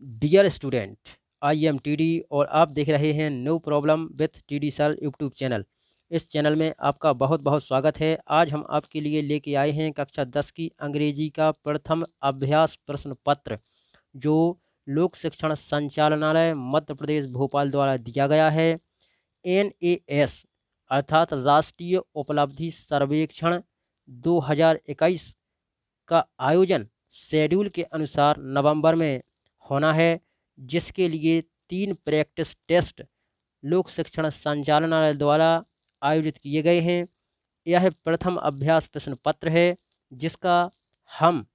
Dear student, I am TD और आप देख रहे हैं no problem with TD sir YouTube channel. इस चैनल में आपका बहुत बहुत स्वागत है। आज हम आपके लिए लेके आए हैं कक्षा 10 की अंग्रेजी का प्रथम अभ्यास प्रश्न पत्र, जो लोक शिक्षण संचालनालय मध्य प्रदेश भोपाल द्वारा दिया गया है। NAS अर्थात राष्ट्रीय उपलब्धि सर्वेक्षण 2021 का आयोजन शेड्यूल के अनुसार नवंबर में होना है, जिसके लिए 3 प्रैक्टिस टेस्ट लोक शिक्षण संचालनालय द्वारा आयोजित किए गए हैं। यह प्रथम अभ्यास प्रश्न पत्र है, जिसका हम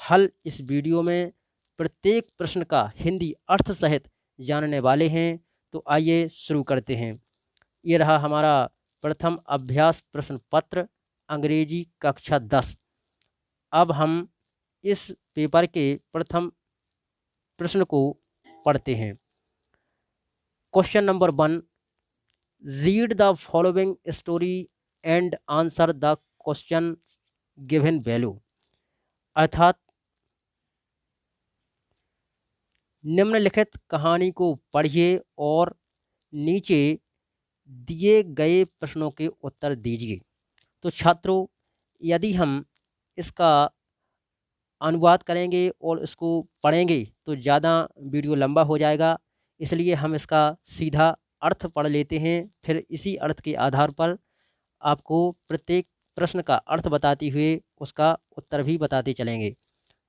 हल इस वीडियो में प्रत्येक प्रश्न का हिंदी अर्थ सहित जानने वाले हैं। तो आइए शुरू करते हैं। ये रहा हमारा प्रथम अभ्यास प्रश्न पत्र अंग्रेजी कक्षा 10। अब हम इस पेपर के प्रथम प्रश्न को पढ़ते हैं। Question number 1, read the following story and answer the question given value. अर्थात निम्नलिखित कहानी को पढ़िए और नीचे दिए गए प्रश्नों के उत्तर दीजिए। तो छात्रों, यदि हम इसका अनुवाद करेंगे और इसको पढ़ेंगे तो ज़्यादा वीडियो लंबा हो जाएगा, इसलिए हम इसका सीधा अर्थ पढ़ लेते हैं। फिर इसी अर्थ के आधार पर आपको प्रत्येक प्रश्न का अर्थ बताते हुए उसका उत्तर भी बताते चलेंगे।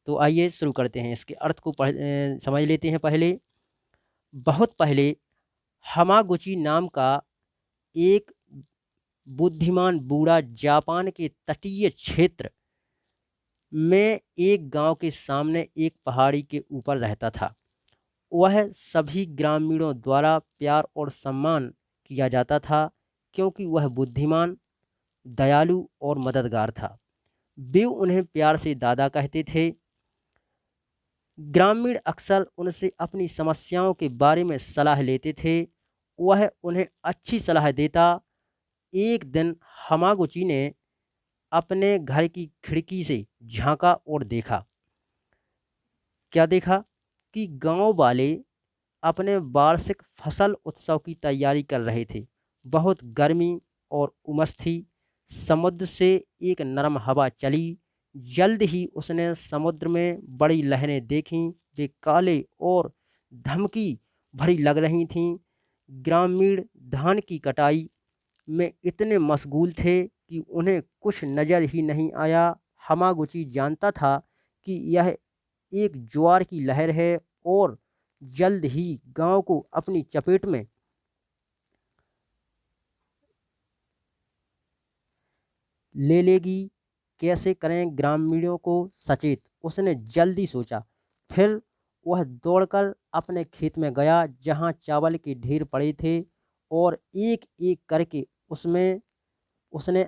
तो आइए शुरू करते हैं। इसके अर्थ को समझ लेते हैं। पहले, बहुत पहले हमागुची नाम का एक बुद्धिमान बूढ़ा जापान के तटीय क्षेत्र में एक गांव के सामने एक पहाड़ी के ऊपर रहता था। वह सभी ग्रामीणों द्वारा प्यार और सम्मान किया जाता था, क्योंकि वह बुद्धिमान, दयालु और मददगार था। वे उन्हें प्यार से दादा कहते थे। ग्रामीण अक्सर उनसे अपनी समस्याओं के बारे में सलाह लेते थे। वह उन्हें अच्छी सलाह देता। एक दिन हमागुची ने अपने घर की खिड़की से झांका और देखा। क्या देखा? कि गांव वाले अपने वार्षिक फसल उत्सव की तैयारी कर रहे थे। बहुत गर्मी और उमस थी। समुद्र से एक नरम हवा चली। जल्द ही उसने समुद्र में बड़ी लहरें देखीं। वे काले और धमकी भरी लग रही थीं। ग्रामीण धान की कटाई में इतने मशगूल थे कि उन्हें कुछ नज़र ही नहीं आया। हमागुची जानता था कि यह एक ज्वार की लहर है और जल्द ही गांव को अपनी चपेट में ले लेगी। कैसे करें ग्रामीणों को सचेत, उसने जल्दी सोचा। फिर वह दौड़कर अपने खेत में गया, जहां चावल के ढेर पड़े थे, और एक एक करके उसमें उसने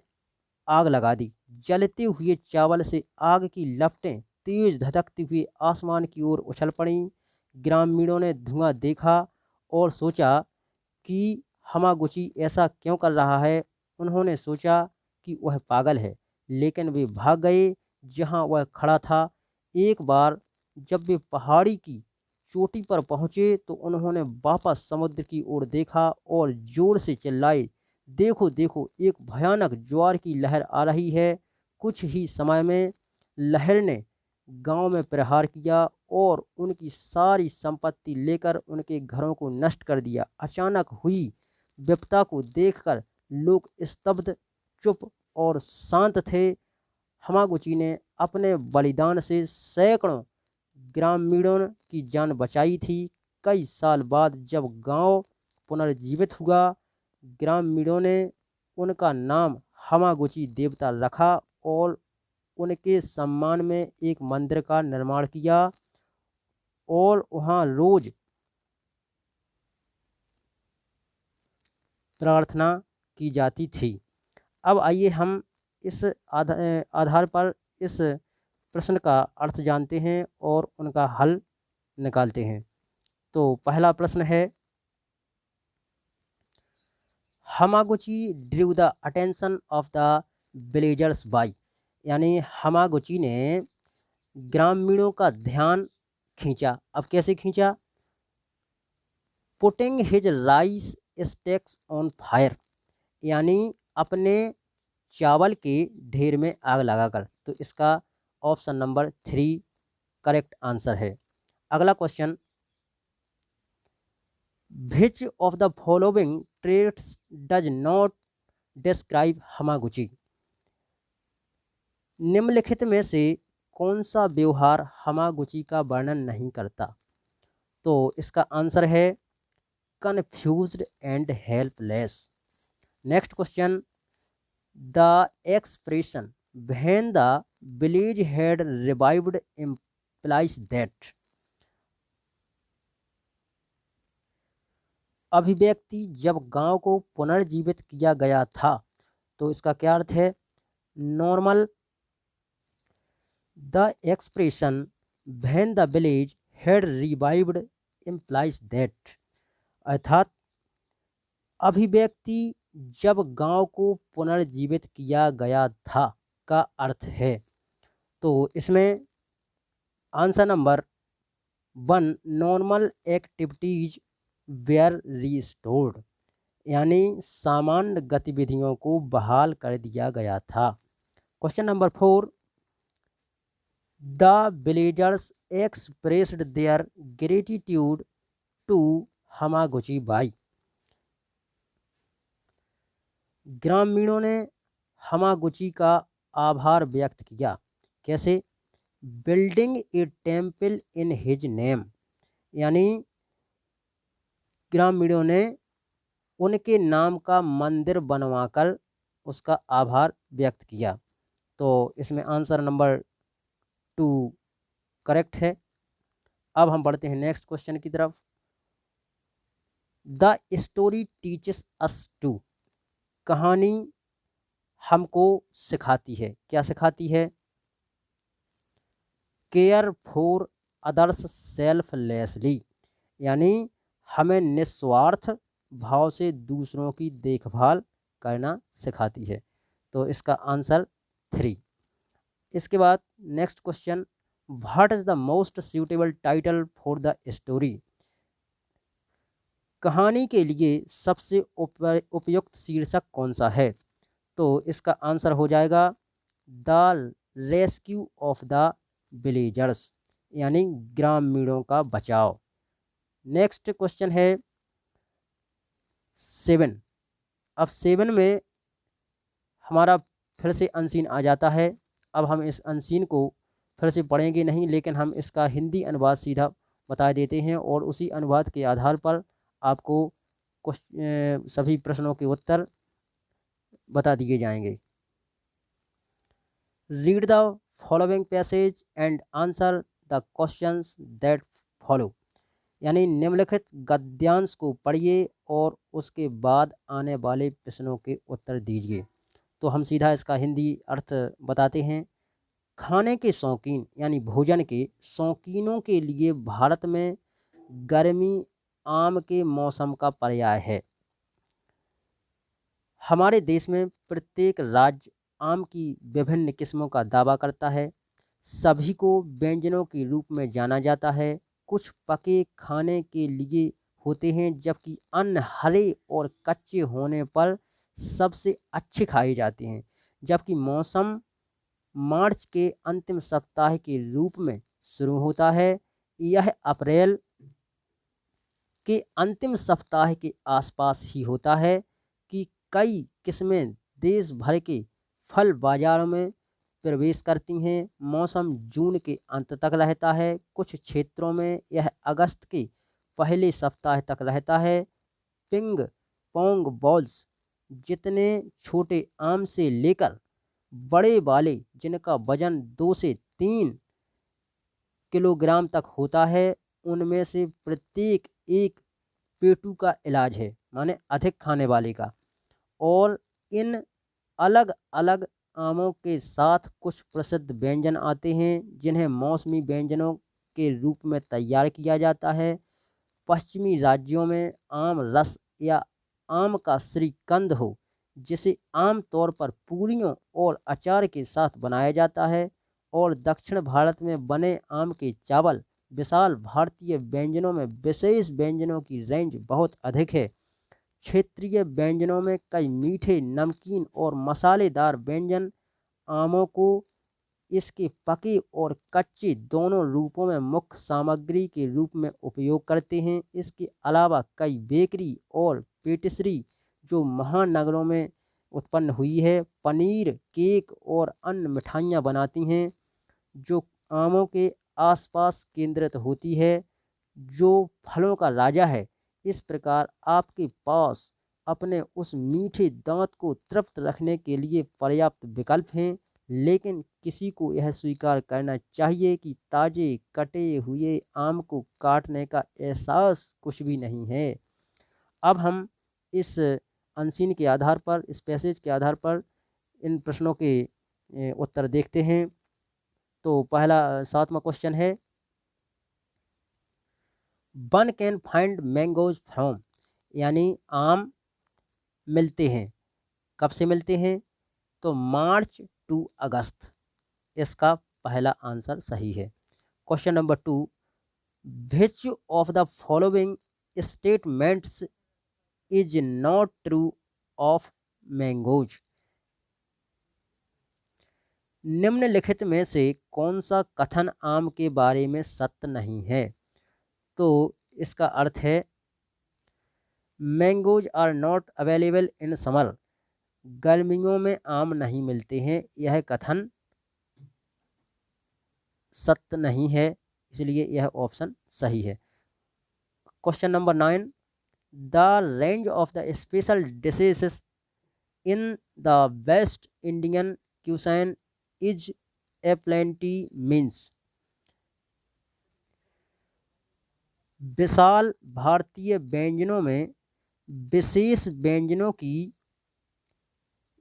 आग लगा दी। जलते हुए चावल से आग की लपटें तेज धधकती हुई आसमान की ओर उछल पड़ीं। ग्रामीणों ने धुआं देखा और सोचा कि हमागुची ऐसा क्यों कर रहा है। उन्होंने सोचा कि वह पागल है, लेकिन वे भाग गए जहां वह खड़ा था। एक बार जब वे पहाड़ी की चोटी पर पहुंचे तो उन्होंने वापस समुद्र की ओर देखा और जोर से चिल्लाए, देखो देखो, एक भयानक ज्वार की लहर आ रही है। कुछ ही समय में लहर ने गांव में प्रहार किया और उनकी सारी संपत्ति लेकर उनके घरों को नष्ट कर दिया। अचानक हुई विपदा को देखकर लोग स्तब्ध, चुप और शांत थे। हमागुची ने अपने बलिदान से सैकड़ों ग्रामीणों की जान बचाई थी। कई साल बाद जब गांव पुनर्जीवित हुआ, ग्रामीणों ने उनका नाम हमागुची देवता रखा और उनके सम्मान में एक मंदिर का निर्माण किया और वहां रोज प्रार्थना की जाती थी। अब आइए हम इस आधार पर इस प्रश्न का अर्थ जानते हैं और उनका हल निकालते हैं। तो पहला प्रश्न है, Hamaguchi drew the attention of the villagers by. यानी हमागुची ने ग्रामीणों का ध्यान खींचा। अब कैसे खींचा? Putting his rice stacks on fire, यानी अपने चावल के ढेर में आग लगाकर। तो इसका ऑप्शन नंबर 3 करेक्ट आंसर है। अगला question, which of the following traits does not describe Hamaguchi? निम्नलिखित में से कौन सा व्यवहार हमागुची का वर्णन नहीं करता? तो इसका आंसर है confused and helpless. Next question, the expression when the village had revived implies that. अभिव्यक्ति जब गांव को पुनर्जीवित किया गया था, तो इसका क्या अर्थ है? Normal. The expression when the village had revived implies that, अर्थात अभिव्यक्ति जब गांव को पुनर्जीवित किया गया था का अर्थ है। तो इसमें answer number 1 normal activities were restored, यानी सामान्य गतिविधियों को बहाल कर दिया गया था। Question number 4, the villagers expressed their gratitude to Hamaguchi by. ग्रामीणों ने हमागुची का आभार व्यक्त किया। कैसे? Building a temple in his name, यानी ग्रामीणों ने उनके नाम का मंदिर बनवाकर उसका आभार व्यक्त किया। तो इसमें आंसर नंबर 2 करेक्ट है। अब हम बढ़ते हैं नेक्स्ट क्वेश्चन की तरफ। The story teaches us to, कहानी हमको सिखाती है। क्या सिखाती है? केयर फॉर अदर्स सेल्फलेसली, यानी हमें निस्वार्थ भाव से दूसरों की देखभाल करना सिखाती है। तो इसका आंसर 3। इसके बाद next question, what is the most suitable title for the story? कहानी के लिए सबसे उपयुक्त शीर्षक कौन सा है? तो इसका आंसर हो जाएगा the rescue of the villagers, यानी ग्रामीणों का बचाव। नेक्स्ट क्वेश्चन है 7। अब 7 में हमारा फिर से अनसीन आ जाता है। अब हम इस अनसीन को फिर से पढ़ेंगे नहीं, लेकिन हम इसका हिंदी अनुवाद सीधा बता देते हैं और उसी अनुवाद के आधार पर आपको सभी प्रश्नों के उत्तर बता दिए जाएंगे। Read the following passage and answer the questions that follow, यानी निम्नलिखित गद्यांश को पढ़िए और उसके बाद आने वाले प्रश्नों के उत्तर दीजिए। तो हम सीधा इसका हिंदी अर्थ बताते हैं। खाने के शौकीन यानी भोजन के शौकीनों के लिए भारत में गर्मी आम के मौसम का पर्याय है। हमारे देश में प्रत्येक राज्य आम की विभिन्न किस्मों का दावा करता है। सभी को व्यंजनों के रूप में जाना जाता है। कुछ पके खाने के लिए होते हैं, जबकि अन्य हरे और कच्चे होने पर सबसे अच्छे खाए जाते हैं। जबकि मौसम मार्च के अंतिम सप्ताह के रूप में शुरू होता है। यह अप्रैल के अंतिम सप्ताह के आसपास ही होता है कि कई किस्में देश भर के फल बाजारों में प्रवेश करती हैं। मौसम जून के अंत तक रहता है। कुछ क्षेत्रों में यह अगस्त के पहले सप्ताह तक रहता है। पिंग पोंग बॉल्स जितने छोटे आम से लेकर बड़े वाले जिनका वजन 2 से 3 किलोग्राम तक होता है, उनमें से प्रत्येक एक पेटू का इलाज है, माने अधिक खाने वाले का। और इन अलग अलग आमों के साथ कुछ प्रसिद्ध व्यंजन आते हैं, जिन्हें मौसमी व्यंजनों के रूप में तैयार किया जाता है। पश्चिमी राज्यों में आम रस या आम का श्रीकंद हो, जिसे आमतौर पर पूरियों और अचार के साथ बनाया जाता है। और दक्षिण भारत में बने आम के चावल विशाल भारतीय व्यंजनों में विशेष व्यंजनों की रेंज बहुत अधिक है। क्षेत्रीय व्यंजनों में कई मीठे, नमकीन और मसालेदार व्यंजन आमों को इसके पके और कच्चे दोनों रूपों में मुख्य सामग्री के रूप में उपयोग करते हैं। इसके अलावा कई बेकरी और पेटिसरी जो महानगरों में उत्पन्न हुई है, पनीर, केक और अन्य मिठाइयाँ बनाती हैं जो आमों के आसपास केंद्रित होती है, जो फलों का राजा है। इस प्रकार आपके पास अपने उस मीठे दांत को तृप्त रखने के लिए पर्याप्त विकल्प हैं, लेकिन किसी को यह स्वीकार करना चाहिए कि ताजे कटे हुए आम को काटने का एहसास कुछ भी नहीं है। अब हम इस अनसीन के आधार पर, इस पैसेज के आधार पर इन प्रश्नों के उत्तर देखते हैं। तो पहला 7वां क्वेश्चन है, one can find mangoes from, यानी आम मिलते हैं, कब से मिलते हैं? तो मार्च टू अगस्त, इसका पहला आंसर सही है। Question number 2, which of the following statements is not true of mangoes, निम्नलिखित में से कौन सा कथन आम के बारे में सत्य नहीं है? तो इसका अर्थ है, mangoes are not available in summer, गर्मियों में आम नहीं मिलते हैं, यह कथन सत्य नहीं है, इसलिए यह ऑप्शन सही है। Question number 9, the range of the special dishes in the vast Indian cuisine is a plenty means, विशाल भारतीय व्यंजनों में विशेष व्यंजनों की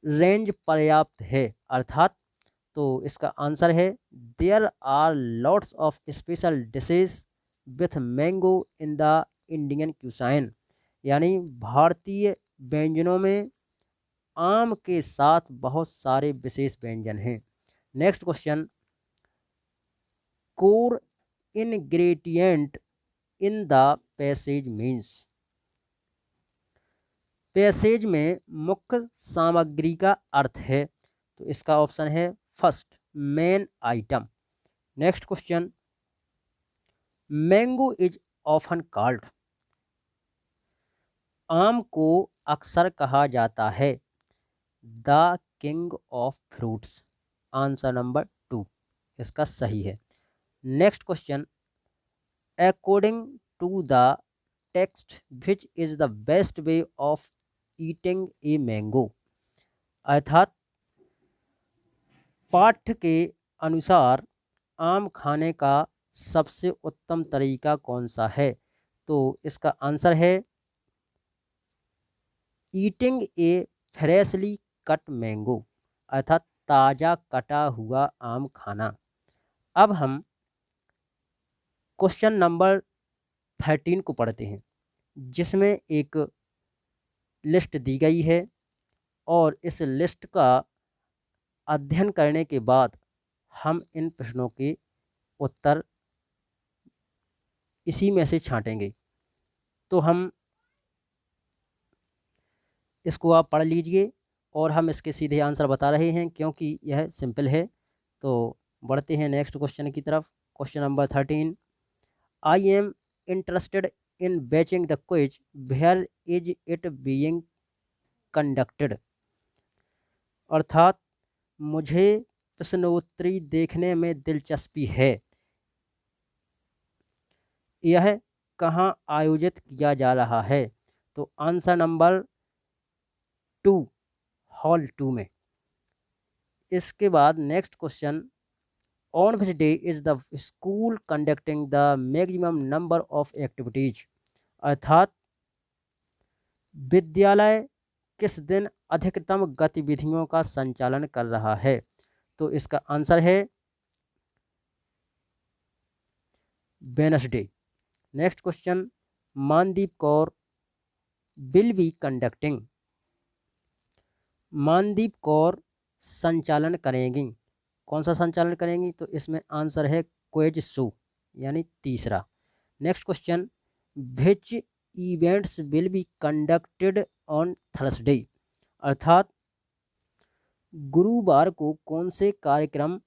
रेंज पर्याप्त है, अर्थात तो इसका आंसर है, there are lots of special dishes with mango in the Indian cuisine, यानी भारतीय व्यंजनों में आम के साथ बहुत सारे विशेष व्यंजन हैं। Next question, core ingredient in the passage means, passage में मुख्य सामग्री का अर्थ है, तो इसका ऑप्शन है first, main item. Next question, mango is often called, आम को अक्सर कहा जाता है the king of fruits, answer number 2 इसका सही है। Next question, according to the text which is the best way of eating a mango, अर्थात पाठ्य के अनुसार आम खाने का सबसे उत्तम तरीका कौन सा है? तो इसका आंसर है, ईटिंग ए फ्रेशली कट मैंगो, अर्थात ताज़ा कटा हुआ आम खाना। अब हम क्वेश्चन नंबर 13 को पढ़ते हैं, जिसमें एक लिस्ट दी गई है और इस लिस्ट का अध्ययन करने के बाद हम इन प्रश्नों के उत्तर इसी में से छांटेंगे। तो हम इसको आप पढ़ लीजिए और हम इसके सीधे आंसर बता रहे हैं क्योंकि यह सिंपल है। तो बढ़ते हैं नेक्स्ट क्वेश्चन की तरफ। Question number 13, I am interested in watching the quiz where is it being conducted, अर्थात मुझे प्रश्नोत्तरी देखने में दिलचस्पी है, यह कहाँ आयोजित किया जा रहा है? तो आंसर नंबर 2, हॉल 2 में। इसके बाद next question, on which day is the school conducting the maximum number of activities, अर्थात विद्यालय किस दिन अधिकतम गतिविधियों का संचालन कर रहा है? तो इसका आंसर है Wednesday. Next question, Mandeep Kaur will be conducting, Mandeep Kaur संचालन करेंगी, कौन सा संचालन करेंगी? तो इसमें आंसर है क्विज शो, यानी तीसरा। Next question, which events will be conducted on Thursday, अर्थात गुरुवार को कौन से कार्यक्रम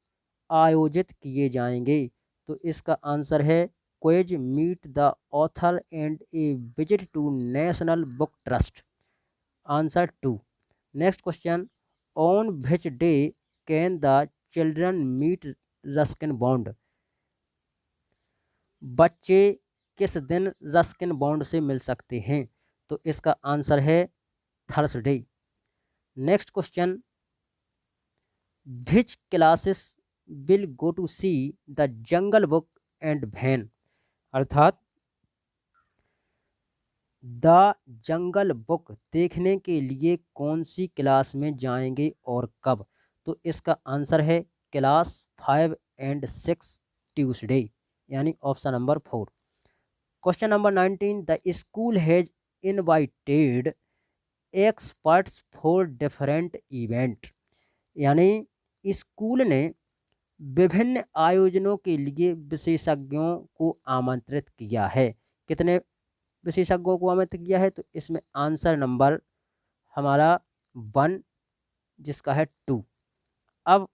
आयोजित किए जाएंगे। तो इसका आंसर है quiz, meet the author and a visit to National Book Trust, answer 2। Next question, on which day can the children meet Ruskin Bond, बच्चे किस दिन रस्किन बॉन्ड से मिल सकते हैं। तो इसका आंसर है Thursday. Next question, which classes will go to see the jungle book and van, अर्थात द जंगल बुक देखने के लिए कौन सी क्लास में जाएंगे और कब। तो इसका आंसर है क्लास 5 एंड 6 ट्यूसडे, यानी option number 4। Question number 19, the school has invited experts for different event, यानी स्कूल ने विभिन्न आयोजनों के लिए विशेषज्ञों को आमंत्रित किया है। कितने विशेषज्ञों को आमंत्रित किया है। तो इसमें आंसर नंबर हमारा 1, जिसका है 2। अब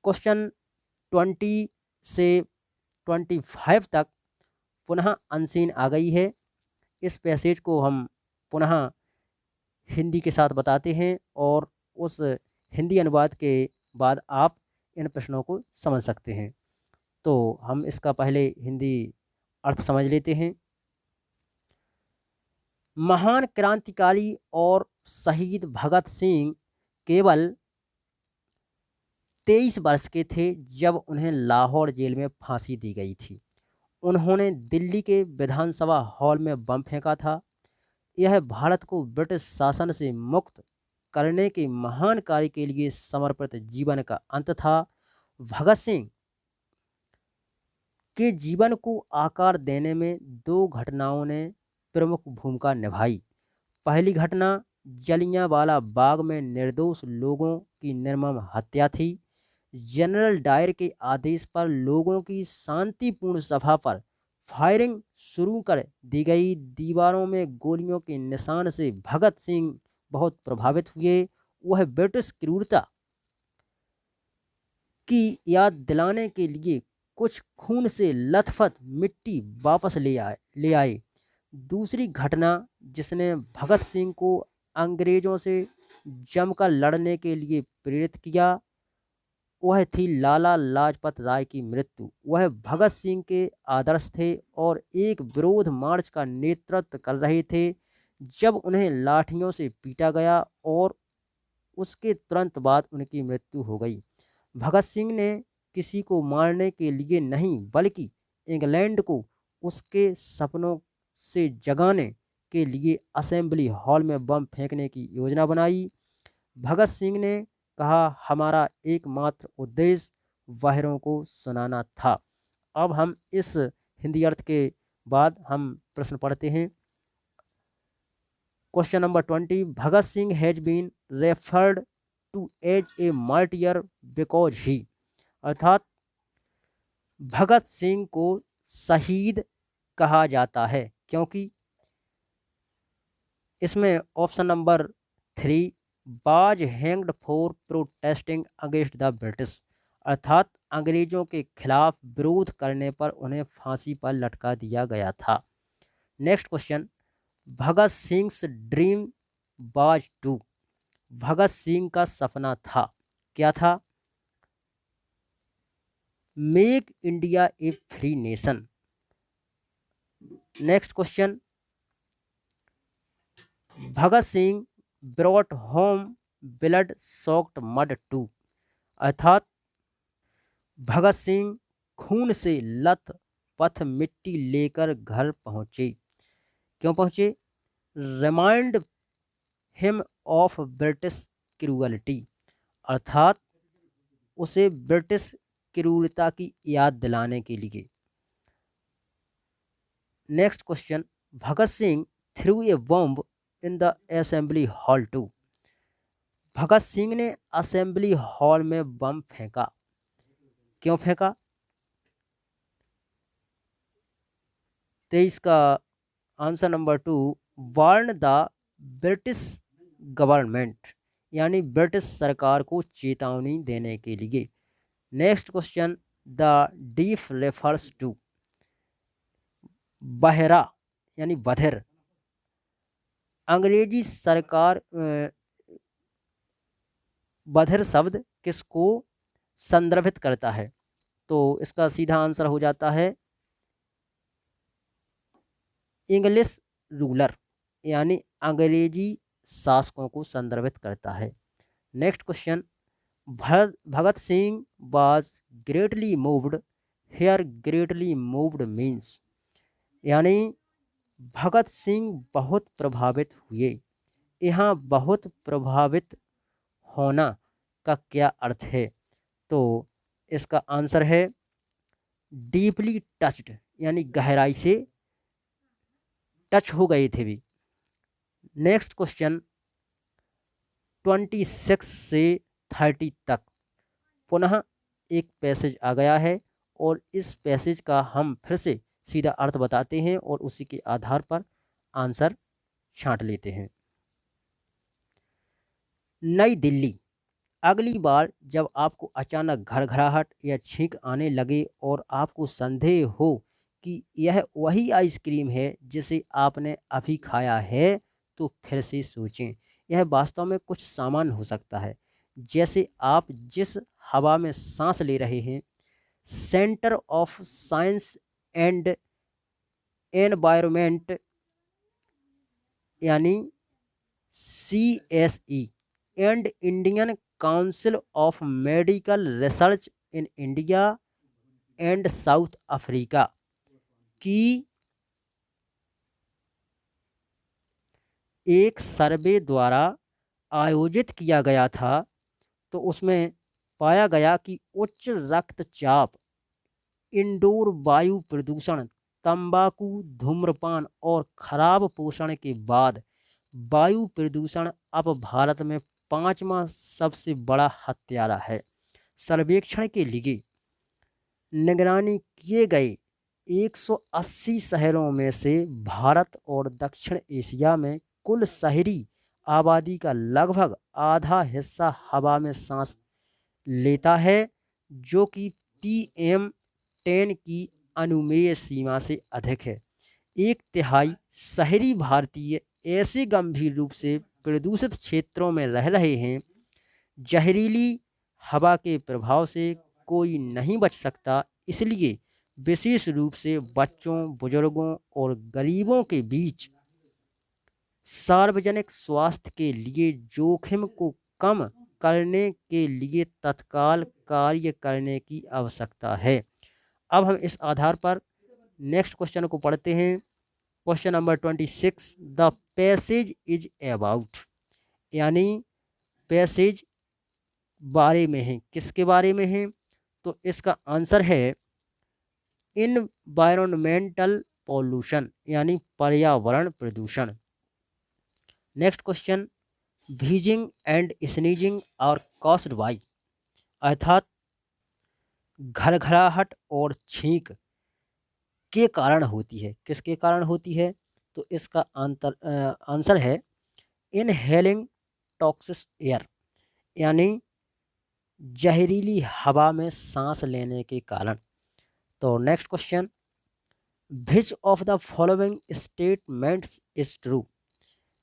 क्वेश्चन 20 से 25 तक पुनः अनसीन आ गई है। इस पैसेज को हम पुनः हिंदी के साथ बताते हैं और उस हिंदी अनुवाद के बाद आप इन प्रश्नों को समझ सकते हैं। तो हम इसका पहले हिंदी अर्थ समझ लेते हैं। महान क्रांतिकारी और शहीद भगत सिंह केवल 23 वर्ष के थे जब उन्हें लाहौर जेल में फांसी दी गई थी। उन्होंने दिल्ली के विधानसभा हॉल में बम फेंका था। यह भारत को ब्रिटिश शासन से मुक्त करने के महान कार्य के लिए समर्पित जीवन का अंत था। भगत सिंह के जीवन को आकार देने में 2 घटनाओं ने प्रमुख भूमिका निभाई। पहली घटना जलियांवाला बाग में निर्दोष लोगों की निर्मम हत्या थी। जनरल डायर के आदेश पर लोगों की शांतिपूर्ण सभा पर फायरिंग शुरू कर दी गई। दीवारों में गोलियों के निशान से भगत सिंह बहुत प्रभावित हुए। वह ब्रिटिश क्रूरता की याद दिलाने के लिए कुछ खून से लथपथ मिट्टी वापस ले आए। दूसरी घटना जिसने भगत सिंह को अंग्रेजों से जमकर लड़ने के लिए प्रेरित किया, वह थी लाला लाजपत राय की मृत्यु। वह भगत सिंह के आदर्श थे और एक विरोध मार्च का नेतृत्व कर रहे थे जब उन्हें लाठियों से पीटा गया और उसके तुरंत बाद उनकी मृत्यु हो गई। भगत सिंह ने किसी को मारने के लिए नहीं बल्कि इंग्लैंड को उसके सपनों से जगाने के लिए असेंबली हॉल में बम फेंकने की योजना बनाई। भगत सिंह ने कहा, हमारा एकमात्र उद्देश्य वायरों को सुनाना था। अब हम इस हिंदी अर्थ के बाद हम प्रश्न पढ़ते हैं। Question number 20, Bhagat Singh has been referred to as a martyr because he, अर्थात भगत सिंह को शहीद कहा जाता है क्योंकि इसमें ऑप्शन नंबर 3, बाज hanged for protesting against the British, अर्थात अंग्रेजों के खिलाफ विरोध करने पर उन्हें फांसी पर लटका दिया गया था। Next question, Bhagat Singh dream was to, Bhagat Singh का सपना था, क्या था। Make India a free nation. Next question, Bhagat Singh brought home blood soaked mud to, अर्थात भगत सिंह खून से लथ पथ मिट्टी लेकर घर पहुंचे। क्यों पहुंचे। Remind him of British cruelty, अर्थात उसे ब्रिटिश क्रूरता की याद दिलाने के लिए। Next question, Bhagat Singh threw a bomb in the assembly hall to, Bhagat Singh ने असेंबली हॉल में बम फेंका, क्यों फेंका। 23 का answer number 2, warn the British government, यानी ब्रिटिश सरकार को चेतावनी देने के लिए। Next question, the deaf refers to, बहरा यानी बधिर, अंग्रेजी सरकार बधिर शब्द किसको संदर्भित करता है? तो इसका सीधा आंसर हो जाता है इंग्लिश रूलर, यानी अंग्रेजी शासकों को संदर्भित करता है। Next question, Bhagat Singh was greatly moved, here greatly moved means, यानी भगत सिंह बहुत प्रभावित हुए, यहाँ बहुत प्रभावित होना का क्या अर्थ है? तो इसका आंसर है डीपली टच्ड, यानी गहराई से टच हो गए थे भी। नेक्स्ट क्वेश्चन 26 से 30 तक पुनः एक पैसेज आ गया है और इस पैसेज का हम फिर से सीधा अर्थ बताते हैं और उसी के आधार पर आंसर छांट लेते हैं। नई दिल्ली, अगली बार जब आपको अचानक घरघराहट या छींक आने लगे और आपको संदेह हो कि यह वही आइसक्रीम है जिसे आपने अभी खाया है, तो फिर से सोचें। यह वास्तव में कुछ सामान हो सकता है, जैसे आप जिस हवा में सांस ले रहे हैं। Centre of science and environment, यानी CSE and Indian council of medical research in India and south Africa की एक सर्वे द्वारा आयोजित किया गया था। तो उसमें पाया गया कि उच्च रक्तचाप, इंडोर वायु प्रदूषण, तंबाकू, धूम्रपान और खराब पोषण के बाद वायु प्रदूषण अब भारत में 5वां सबसे बड़ा हत्यारा है। सर्वेक्षण के लिए निगरानी किए गए 180 शहरों में से भारत और दक्षिण एशिया में कुल शहरी आबादी का लगभग आधा हिस्सा हवा में सांस लेता है, जो कि PM10 की अनुमेय सीमा से अधिक है। 1/3 शहरी भारतीय ऐसे गंभीर रूप से प्रदूषित क्षेत्रों में रह रहे हैं। जहरीली हवा के प्रभाव से कोई नहीं बच सकता, इसलिए विशेष रूप से बच्चों, बुजुर्गों और गरीबों के बीच सार्वजनिक स्वास्थ्य के लिए जोखिम को कम करने के लिए तत्काल कार्य करने की आवश्यकता है। अब हम इस आधार पर नेक्स्ट क्वेश्चन को पढ़ते हैं। Question number 26, the passage is about, यानी पैसेज बारे में है, किसके बारे में है? तो इसका आंसर है इनवायरमेंटल पॉल्यूशन, यानी पर्यावरण प्रदूषण। नेक्स्ट क्वेश्चन, भीजिंग एंड स्नीजिंग और कॉस्ड बाई, अर्थात घरघराहट और छींक के कारण होती है, किसके कारण होती है? तो इसका आंसर है इनहेलिंग टॉक्सिक एयर, यानी जहरीली हवा में सांस लेने के कारण। तो next question, which of the following statements is true,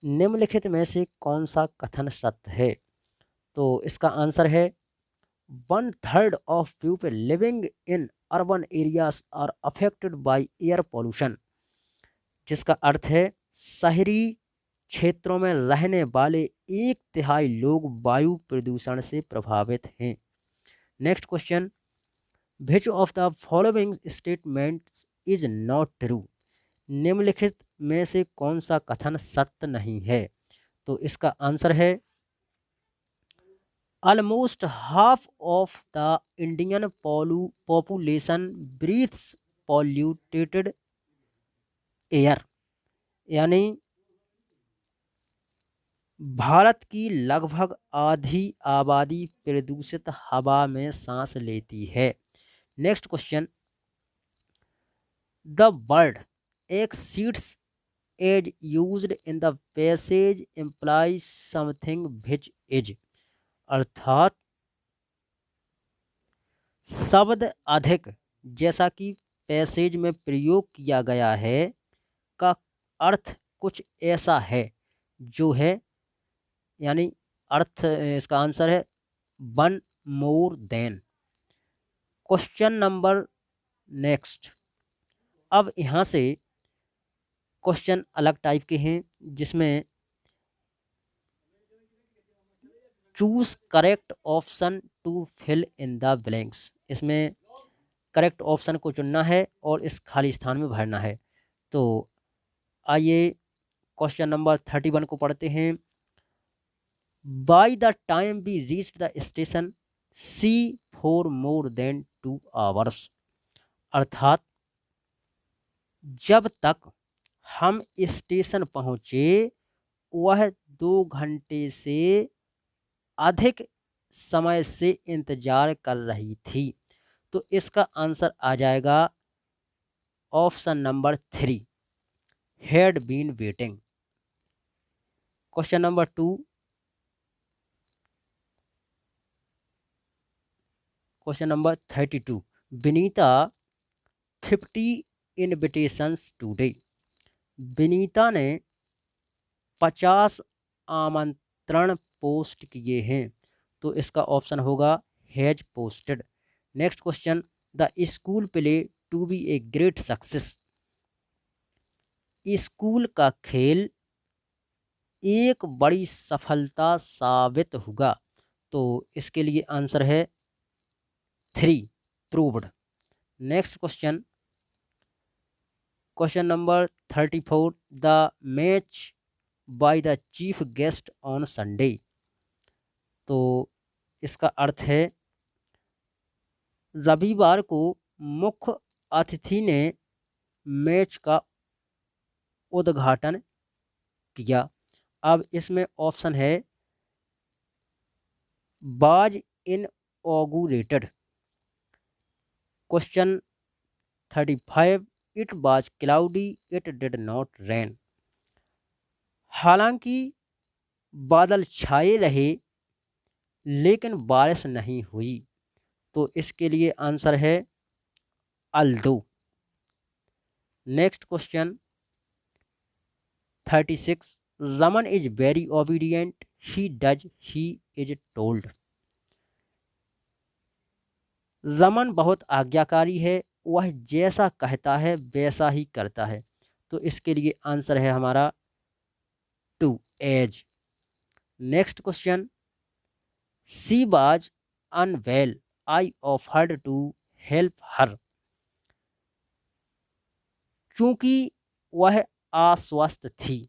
निम्नलिखित में से कौन सा कथन सत्य है? तो इसका आंसर है 1/3 of people living in urban areas are affected by air pollution, जिसका अर्थ है शहरी क्षेत्रों में रहने वाले 1/3 लोग वायु प्रदूषण से प्रभावित हैं। Next question, which of the following statements is not true, निम्नलिखित में से कौन सा कथन सत्य नहीं है? तो इसका आंसर है almost half of the Indian population breathes polluted air, यानी भारत की लगभग आधी आबादी प्रदूषित हवा में सांस लेती है। Next question, the word exceeds as used in the passage implies something which is, अर्थात शब्द अधिक जैसा कि पैसेज में प्रयोग किया गया है का अर्थ कुछ ऐसा है जो है, यानी अर्थ इसका आंसर है one more than. Question number next. अब यहाँ से क्वेश्चन अलग टाइप के हैं जिसमें choose correct option to fill in the blanks, इसमें करेक्ट ऑप्शन को चुनना है और इस खाली स्थान में भरना है। तो आइए क्वेश्चन नंबर 31 को पढ़ते हैं। By the time we reach the station see for more than 2 hours, अर्थात जब तक हम स्टेशन पहुंचे वह 2 घंटे से अधिक समय से इंतजार कर रही थी। तो इसका आंसर आ जाएगा option number 3, had been waiting. Question number 2, question number 32, Vinita 50 invitations today, Vinita ने 50 आमंत्रण पोस्ट किए हैं। तो इसका ऑप्शन होगा has posted. Next question, the school play to be a great success, school का खेल एक बड़ी सफलता साबित होगा। तो इसके लिए आंसर है 3, proved. Next question, question number 34, the match by the chief guest on Sunday, तो इसका अर्थ है रविवार को मुख्य अतिथि ने मैच का उद्घाटन किया। अब इसमें ऑप्शन है was inaugurated. Question 35, it was cloudy it did not rain, हालांकि बादल छाए रहे लेकिन बारिश नहीं हुई। तो इसके लिए आंसर है although. Next question 36, Raman is very obedient he does he is told, Raman बहुत आज्ञाकारी है, वह जैसा कहता है वैसा ही करता है। तो इसके लिए आंसर है हमारा 2, as. Next question, she was unwell I offered to help her, क्योंकि वह अस्वस्थ थी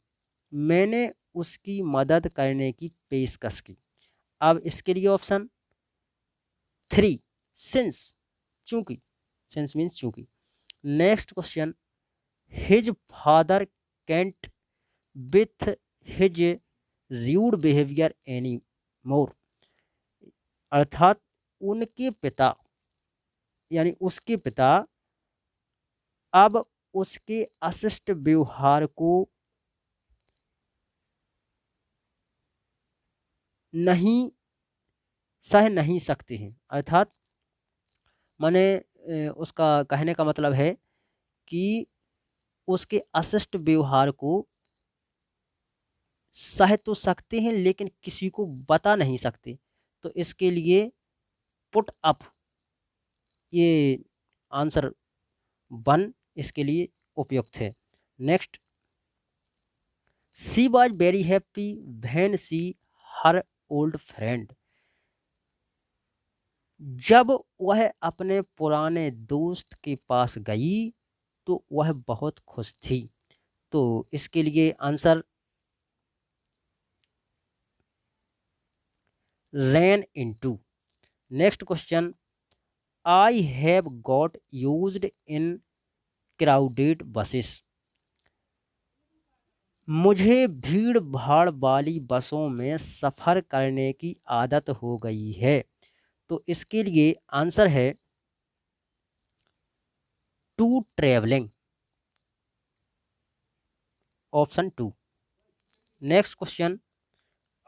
मैंने उसकी मदद करने की पेशकश की। अब इसके लिए ऑप्शन 3, सिंस, चूंकि, सिंस मीन्स चूंकि। Next question, his father can't with his rude behaviour any more, अर्थात उनके पिता यानी उसके पिता अब उसके अशिष्ट व्यवहार को नहीं सह नहीं सकते हैं। अर्थात माने उसका कहने का मतलब है कि उसके अशिष्ट व्यवहार को सह तो सकते हैं लेकिन किसी को बता नहीं सकते। तो इसके लिए पुट अप, ये आंसर 1 इसके लिए उपयुक्त है। Next, she was very happy when she her old friend, जब वह अपने पुराने दोस्त के पास गई तो वह बहुत खुश थी। तो इसके लिए answer ran into. Next question, I have got used in crowded buses, मुझे भीड़ भाड़ वाली बसों में सफ़र करने की आदत हो गई है। तो इसके लिए आंसर है to travelling. Option 2। Next question,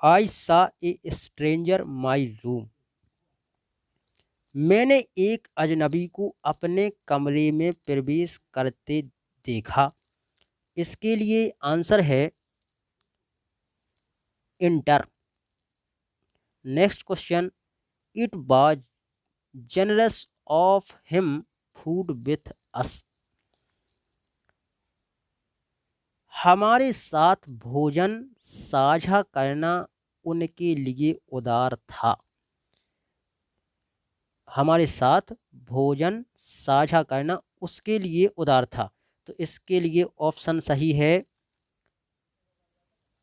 I saw a stranger my room. मैंने एक अजनबी को अपने कमरे में प्रवेश करते देखा। इसके लिए आंसर है inter. Next question, it was generous of him food with us. हमारे साथ भोजन साझा करना उनके लिए उदार था। हमारे साथ भोजन साझा करना उसके लिए उदार था। तो इसके लिए ऑप्शन सही है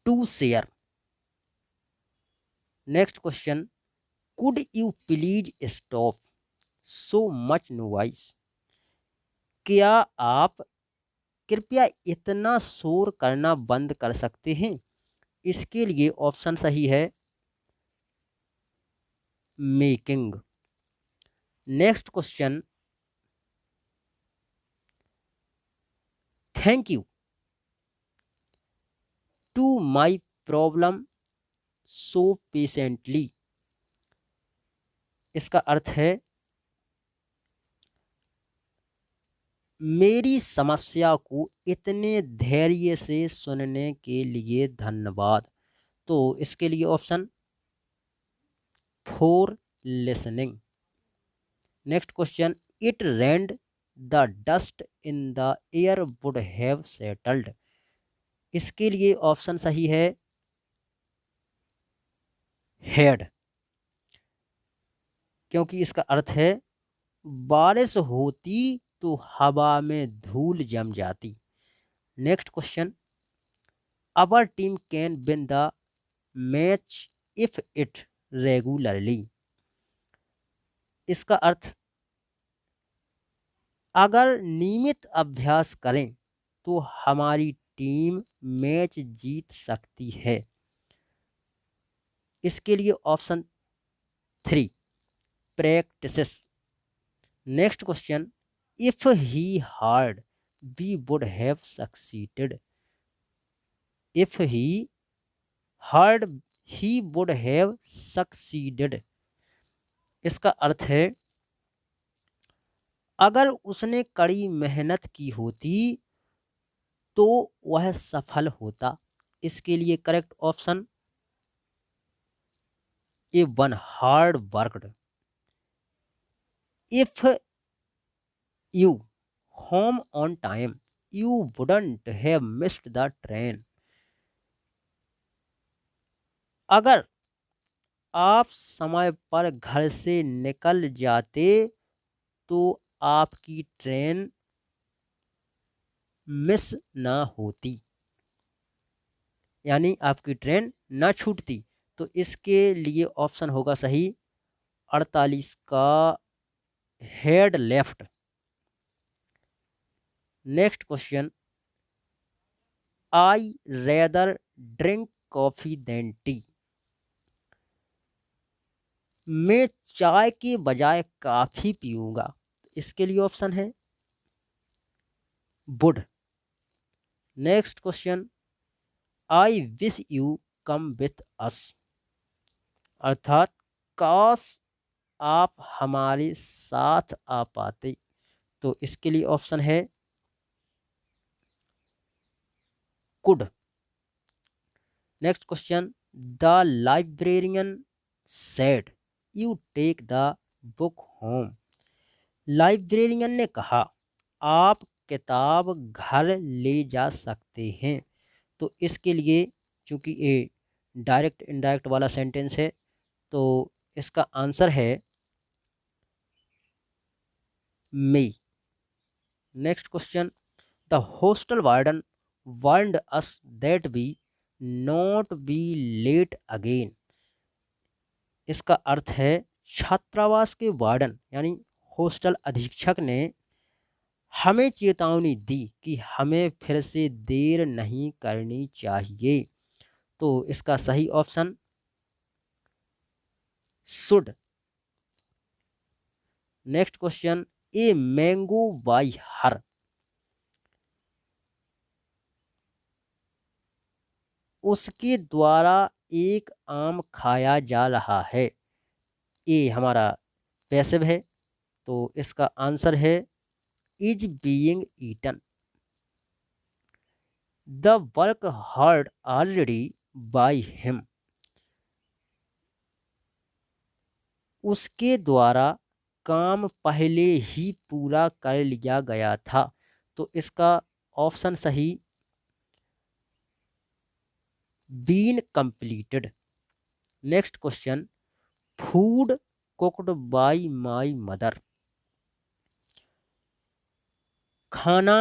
to share. Next question, could you please stop so much noise. क्या आप कृपया इतना शोर करना बंद कर सकते हैं। इसके लिए ऑप्शन सही है making. Next question, thank you to my problem so patiently. इसका अर्थ है मेरी समस्या को इतने धैर्य से सुनने के लिए धन्यवाद। तो इसके लिए option four listening. Next question, it red the dust in the air would have settled. इसके लिए ऑप्शन सही है हेड, क्योंकि इसका अर्थ है बारिश होती तो हवा में धूल जम जाती। Next question, our team can win the match if it regularly. इसका अर्थ अगर नियमित अभ्यास करें तो हमारी टीम मैच जीत सकती है। इसके लिए option three practices. Next question, if he hard we would have succeeded. If he hard he would have succeeded. इसका अर्थ है अगर उसने कड़ी मेहनत की होती तो वह सफल होता। इसके लिए correct option A one hard worked. If you home on time you wouldn't have missed the train. अगर आप समय पर घर से निकल जाते तो आपकी ट्रेन मिस ना होती, यानी आपकी ट्रेन ना छूटती। तो इसके लिए ऑप्शन होगा सही 48 का had left. Next question, I rather drink coffee than tea. मैं चाय के बजाय कॉफी पीऊंगा। इसके लिए ऑप्शन है would. Next question, I wish you come with us. अर्थात काश आप हमारे साथ आ पाते। तो इसके लिए ऑप्शन है could. Next question, the librarian said you take the book home. Librarian ने कहा आप किताब घर ले जा सकते हैं। तो इसके लिए चूंकि ये डायरेक्ट इनडायरेक्ट वाला सेंटेंस है तो इसका आंसर है may. Next question, the hostel warden warned us that we not be late again. इसका अर्थ है छात्रावास के वार्डन यानी हॉस्टल अधीक्षक ने हमें चेतावनी दी कि हमें फिर से देर नहीं करनी चाहिए। तो इसका सही option should. Next question, a mango by her. उसके द्वारा एक आम खाया जा रहा है। ये हमारा पैसिव है, तो इसका आंसर है is being eaten. The work heard already by him. उसके द्वारा काम पहले ही पूरा कर लिया गया था। तो इसका ऑप्शन सही been completed. Next question, food cooked by my mother. खाना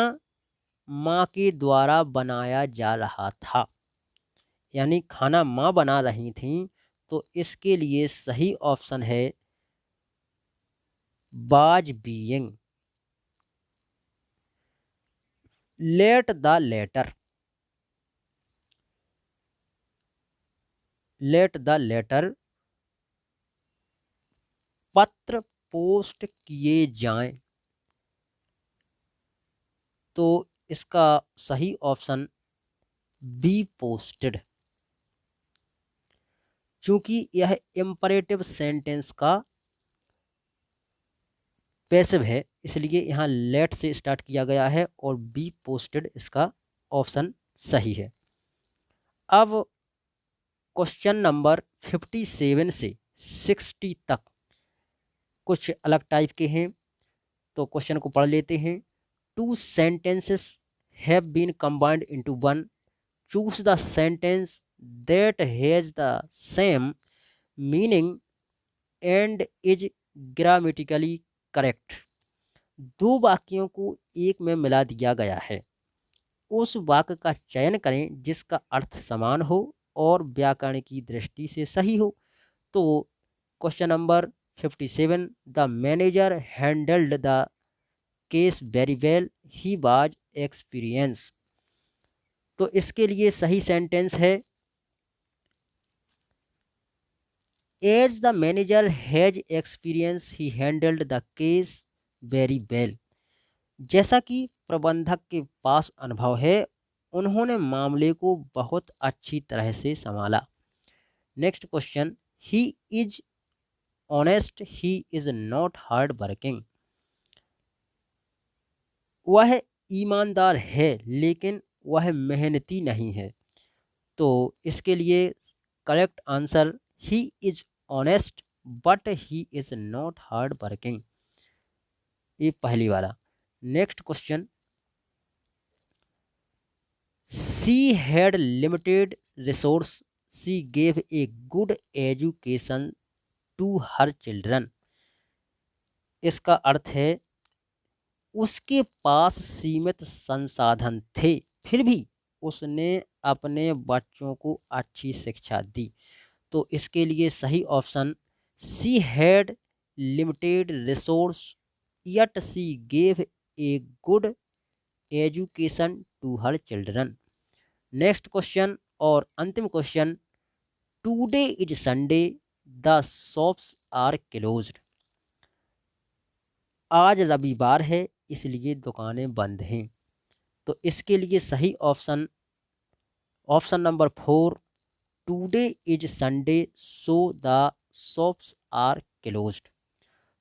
माँ के द्वारा बनाया जा रहा था, यानी खाना माँ बना रही थी। तो इसके लिए सही ऑप्शन है was being. Let the letter. Let the letter, पत्र पोस्ट किए जाएं। तो इसका सही ऑप्शन बी पोस्टेड। चूंकि यह इंपरेटिव सेंटेंस का पैसिव है, इसलिए यहाँ लेट से स्टार्ट किया गया है और बी पोस्टेड इसका ऑप्शन सही है। अब क्वेश्चन नंबर 57 से 60 तक कुछ अलग टाइप के हैं, तो क्वेश्चन को पढ़ लेते हैं। Two sentences have been combined into one. Choose the sentence that has the same meaning and is grammatically correct. दो वाक्यों को एक में मिला दिया गया है, उस वाक्य का चयन करें जिसका अर्थ समान हो और व्याकरण की दृष्टि से सही हो। तो question number 57, the manager handled the case very well, he was experience. तो इसके लिए सही सेंटेंस है as the manager has experience he handled the case very well. जैसा कि प्रबंधक के पास अनुभव है, उन्होंने मामले को बहुत अच्छी तरह से संभाला। Next question, he is honest, he is not hard working. वह ईमानदार है लेकिन वह मेहनती नहीं है। तो इसके लिए correct answer he is honest but he is not hard working, ये पहली वाला। Next question, she had limited resource, she gave a good education to her children. इसका अर्थ है उसके पास सीमित संसाधन थे, फिर भी उसने अपने बच्चों को अच्छी शिक्षा दी। तो इसके लिए सही option she had limited resource yet she gave a good education to her children. Next question और अंतिम question, today is Sunday, the shops are closed. आज रविवार है इसलिए दुकानें बंद हैं। तो इसके लिए सही option option number 4, today is Sunday so the shops are closed.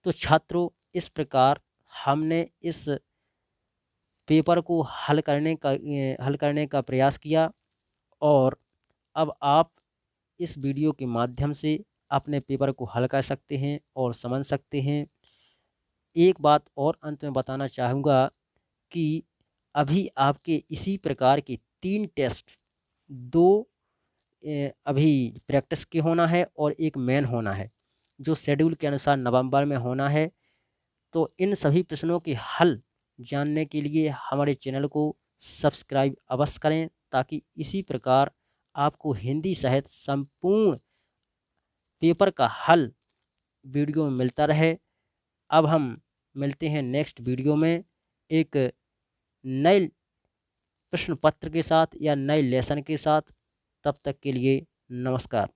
तो छात्रों, इस प्रकार हमने इस पेपर को हल करने का प्रयास किया और अब आप इस वीडियो के माध्यम से अपने पेपर को हल कर सकते हैं और समझ सकते हैं। एक बात और अंत में बताना चाहूँगा कि अभी आपके इसी प्रकार के 3 टेस्ट, 2 अभी प्रैक्टिस के होना है और एक मेन होना है, जो शेड्यूल के अनुसार नवंबर में होना है। तो इन सभी प्रश्नों के हल जानने के लिए हमारे चैनल को सब्सक्राइब अवश्य करें, ताकि इसी प्रकार आपको हिंदी सहित संपूर्ण पेपर का हल वीडियो में मिलता रहे। अब हम मिलते हैं नेक्स्ट वीडियो में एक नए प्रश्न पत्र के साथ या नए लेसन के साथ। तब तक के लिए नमस्कार।